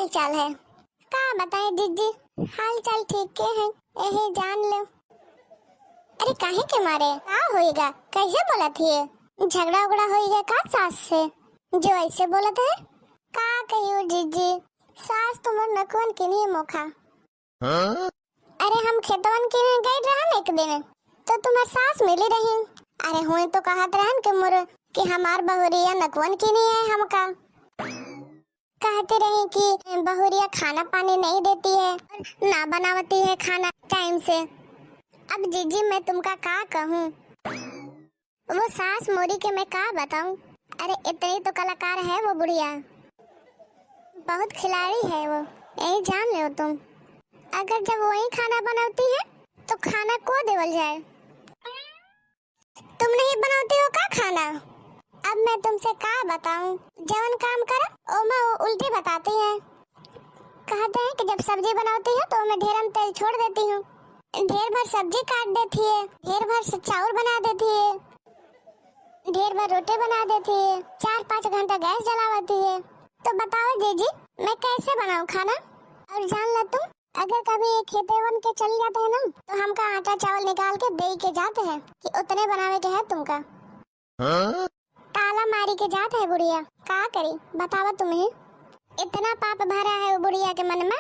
हाल चाल है? का बताएं जीजी, हाल चाल ठीक के है, यही जान लो। अरे काहे के मारे का होएगा? कैसे बोला थी? झगड़ा उगड़ा होएगा का सास से जो ऐसे बोलत है? का कहियो जीजी, सास तुमर नकवन के नहीं मोखा। अरे हम खेतवन के गए रहन एक दिन, तो तुम्हार सास मिली रही। अरे हुए तो कहत रहन के मोर कि हमार बहुरिया नकवन की नहीं है, हमका कहते रहे कि बहुरिया खाना पानी नहीं देती है और ना बनावती है खाना टाइम से। अब जीजी मैं तुमका का कहूँ, वो सास मोरी के मैं का बताऊं। अरे इतनी तो कलाकार है वो बुढ़िया, बहुत खिलाड़ी है वो, यही जान लो तुम। अगर जब वही खाना बनाती है तो खाना को देवल जाए? तुम नहीं बनाती हो का खाना? अब मैं तुमसे का बताऊं, जवन काम करो ओमा वो उल्टी बताती है। कहते हैं कि जब सब्जी बनाती है तो मैं ढेरन तेल छोड़ देती हूँ, ढेर भर सब्जी काट देती है, ढेर भर चावल बना देती है, ढेर भर रोटी बना देती है, 4-5 घंटा गैस जलावती है। तो बताओ जीजी मैं कैसे बनाऊं खाना? और जान लो तुम, अगर कभी खेते वन के चल जाते हैं ना तो हमका आटा चावल निकाल के दे के जाते हैं कि उतने बनावे के है तुमका। ताला मारी के जात है बुढ़िया, का करी बतावा तुम्हें। इतना पाप भरा है वो बुढ़िया के मन में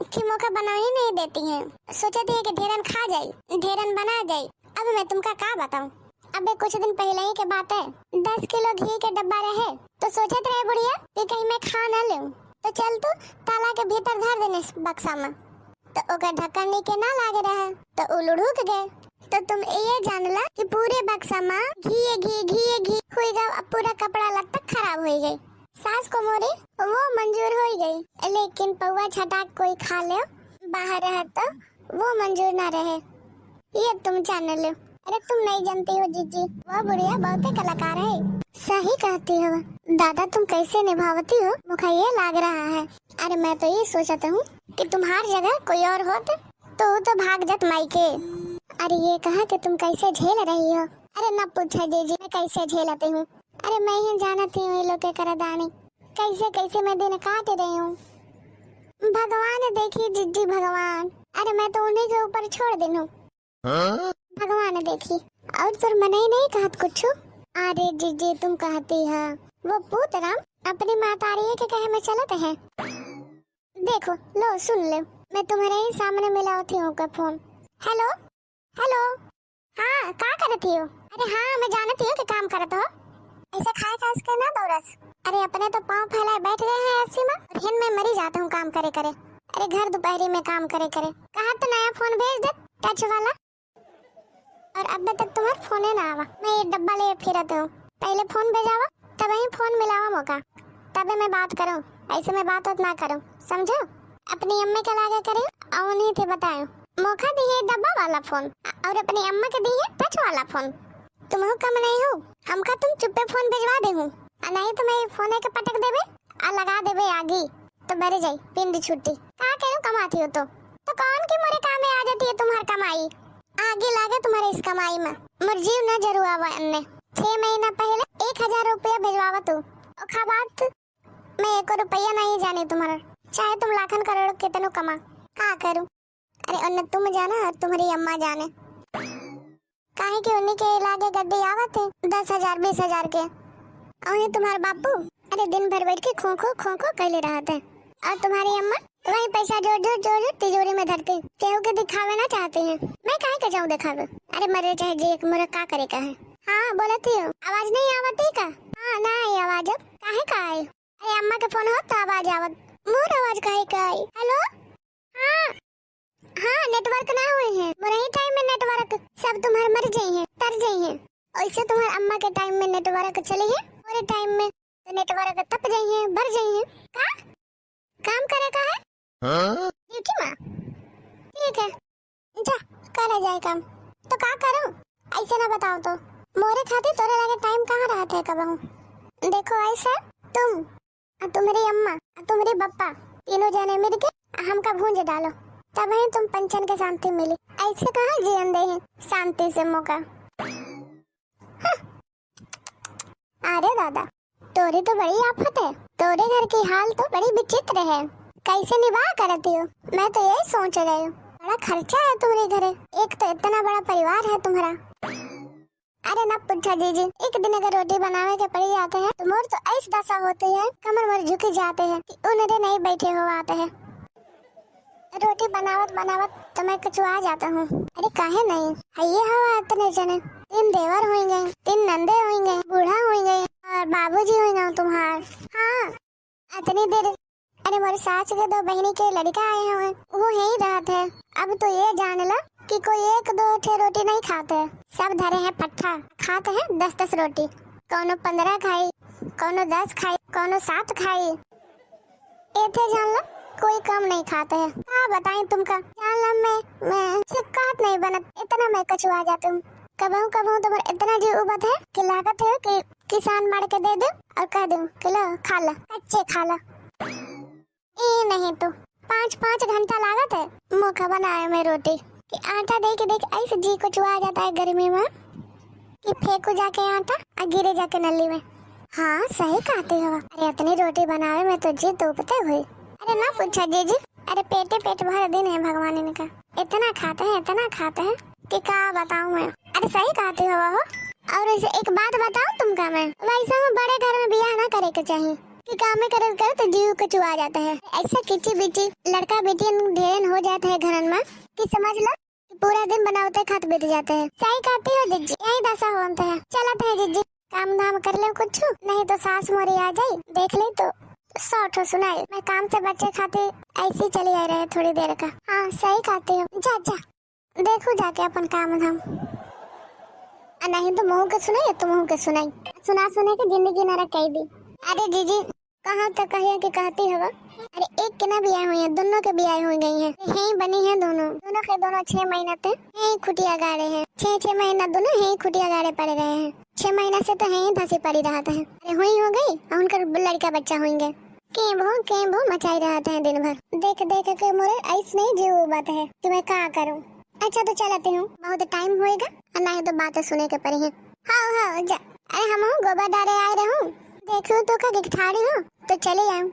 कि मौका बना ही नहीं देती है। सोचती है कि ढेरन खा जाए, ढेरन बना जाए। अब मैं तुमका का बताऊं। अबे कुछ दिन पहले ही के बात है, 10 किलो घी के डब्बा रहे तो सोचत रहे बुढ़िया कि कहीं मैं खा न लूं, तो चल तू ताला के भीतर धर देने बक्सा में, तो ओकर ढक्कन नीचे ना लागे रहे तो उलुढ़ुक गए। तो तुम ये जानला कि पूरे बक्सा में घी होएगा, पूरा कपड़ा लत्ता खराब हो गई। सास को मोरी वो मंजूर हो गई, लेकिन पौवा छटाक कोई खा ले बाहर रहे तो वो मंजूर ना रहे, ये तुम जान लो। अरे तुम नहीं जानती हो जीजी, वो बुढ़िया बहुत कलाकार है। सही कहती हो दादा, तुम कैसे निभावती हो मुझे ये लग रहा है। अरे मैं तो ये सोचता हूँ कि तुम्हारी जगह कोई और होते तो भाग जात मायके। अरे ये कहा कि तुम कैसे झेल रही हो? अरे न पूछा जीजी मैं कैसे झेलती हूँ। अरे मैं ही जानती हूँ ये लोग के करदानी, कैसे कैसे मैं दिन काट रही हूँ। भगवान देखिए जीजी भगवान, अरे मैं तो उन्हीं के ऊपर छोड़ दी हूँ। भगवान देखी और तुर मने ही नहीं कहत कुछ। अरे जीजी तुम कहती है वो पूतराम अपनी मातारी के कहे में चलत है। देखो लो सुन ले, मैं तुम्हारे ही सामने मिलाती हूँ का फोन। हेलो हेलो, हाँ का करती हो? अरे हाँ मैं जानती हूँ कि काम करत हो, ऐसे खाए खास के ना दौड़स। अरे अपने तो पाँव फैलाए बैठ गए हैं ऐसी में, और हिन में मरी जाता हूँ काम करे करे। अरे घर दोपहरी में काम करे करे कहा तो नया फोन भेज दे टच वाला, और अब तक तुम्हारा फोन ही ना आवा। मैं ये डब्बा ले फिरत हूँ, पहले फोन भेजावा तब ही फोन मिलावा मौका, तबे मैं बात करूँ, ऐसे में बात ना करूँ समझो। अपनी अम्मे के लागे करे और नहीं थे बताए मौका दिए डब्बा वाला फोन, और अपनी अम्मा के दिए टच वाला फोन। तुम कम नहीं हो, हमका तुम चुप्पे फोन भिजवा दे हूँ, नहीं तो मैं फोन के पटक देवे और लगा देवे आगे तो बरे जाई पिंड छुट्टी। का करूं कमाती हो तो कौन की मोरे काम में आ जाती है तुम्हारी कमाई, आगे लागे तुम्हारे इस कमाई में मुर्जीव न जरूर आवा। 6 महीना पहले 1000 रुपया भिजवावा तू, और खा बात मैं 1 रुपया नहीं जाने तुम्हारा, चाहे तुम लाखन करोड़ कितनो कमा। का करूं? अरे उन्हें तुम जाना और तुम्हारी अम्मा जाने, काहे कि उन्हीं के लागे गड्डी आवत है 10,000 20,000 के, और तुम्हारे बापू अरे दिन भर बैठ के खो खो कहले रहते हैं, और तुम्हारी अम्मा वही पैसा जोड़ तिजोरी में धरते केहू के दिखावे ना चाहते हैं। मैं काहे के जाऊं दिखावे? अरे मरे चाहे जी एक मोरा का करे का है। हाँ बोलती हो, आवाज नहीं आवती का? हाँ ना आई आवाज, काहे का आई? अरे अम्मा के फोन हो तो आवाज आवत, मोर आवाज काहे का आई? हेलो हाँ हाँ नेटवर्क ना हुए हैं, मोरही टाइम में नेटवर्क सब तुम्हारे मर जाई हैं तर जाई हैं, ऐसे तुम्हारे अम्मा के टाइम में नेटवर्क चले हैं, पूरे टाइम में तो नेटवर्क तप जाई हैं भर जाई हैं। का काम करे का है? ड्यूटी माँ ठीक है जा करे जाए काम, तो का करूं? ऐसे ना बताओ तो मोरे खाती तोरे लगे टाइम कहाँ रहते है कबहू। देखो ऐसा तुम तुम्हारी अम्मा तुम्हारी बप्पा तीनों जने मिल के हमका भूंज डालो, तब ही तुम पंचन के शांति मिली, ऐसे कहाँ जीवन दे हैं शांति से मौका। अरे दादा तोरी तो बड़ी आफत है, तोरे घर की हाल तो बड़ी विचित्र है। कैसे निभा करती हो? मैं तो यही सोच रही हूँ, बड़ा खर्चा है तुम्हारे घरे, एक तो इतना बड़ा परिवार है तुम्हारा। अरे ना पूछा जीजी, एक दिन अगर रोटी बनावे के पड़ी जाते हैं तो मोर तो ऐसी दशा होती है, कमर मोर झुक जाते हैं कि उन्हें नहीं बैठे हो आते हैं। रोटी बनावत बनावत तो मैं कचुआ जाता हूँ। अरे काहे नहीं, ये हवा इतने जने, 3 देवर होंगे, 3 नंदे होंगे, बूढ़ा होंगे और बाबूजी होंगे तुम्हार। हाँ इतनी देर। अरे मेरे सास के 2 बहनी के लड़का आए हुए, वो यही रहते है। अब तो ये जान ला कि कोई 1-2 ठे रोटी नहीं खाते, सब धरे हैं पट्ठा, खाते हैं 10-10 रोटी। कौनो 15 खाई, कौनो 10 खाई, कौनो 7 खाई। एथे जान ला कोई कम नहीं खाते हैं। हाँ बताएं तुमका, जान ला मैं चिपकात नहीं बनत, इतना मैं कचुआ जाती हूँ। कबहू कबहू तो इतना जी उबत है कि लागत है कि किसान मार के दे दे और कह दूं कि लो खा ला, कच्चे खा ला। नहीं तो 5-5 घंटा लागत है मुखा बनाए में रोटी कि आटा दे के देख ऐसे जी को चुआ जाता है गर्मी में कि फेंकू जाके आटा और गिरे जाके नली में। हाँ सही कहते हो। अरे इतनी रोटी बनावे में तो जी तोपते हुए। अरे ना पूछा जीजी, अरे पेटे पेट भर दिन है भगवान ने कहा, इतना खाते हैं कि क्या बताऊं मैं। अरे सही कहते हो हो। और इसे एक बात बताऊं तुमका मैं, वैसा बड़े घर में बियाह ना करे के चाहिए कि काम में करे तो जीव को चुआ जाता है। ऐसा किची बिची लड़का बेटी ढेर हो जाते हैं घर में कि समझ लो पूरा दिन बनाते खात बीत जाते हैं। सही कहती हो जिज्जी, यही दशा होता है। चलते हैं जिज्जी, काम धाम कर ले कुछ, नहीं तो सास मोरी आ जाये देख ले तो 100 ठो सुनाई। मैं काम से बच्चे खाते ऐसे ही चली आ रहे थोड़ी देर का। हाँ सही कहती हो, जा जा देखो जाके अपन काम धाम। नहीं तो मुँह के सुनाई तो मुँह के सुनाई, सुना सुना के जिंदगी नरक कह दी। अरे जीजी कहाँ तक कहिए कि कहती है। अरे एक के ना ब्याह हुई है, दोनों के ब्याह हो गई है, यही बनी है दोनों के दोनों 6 महीना तक यही खुटिया गाड़े हैं। 6 महीना दोनों यही खुटिया गाड़े पड़े रहे हैं। 6 महीना से तो यही धसी पड़ी रहते हैं। अरे हुई हो गई और उनका लड़का बच्चा होंगे, के भो मचाई रहते हैं दिन भर। देख देख के मोरे ऐसे नहीं जीव बात है कि मैं क्या करूँ। अच्छा तो चलती हूँ, बहुत टाइम होएगा और नहीं तो बातें सुने के पड़ी है। हाँ जा। अरे हम गोबर डाले आए रहूँ, देखो तो का ठाड़ी हो तो चले आऊँ।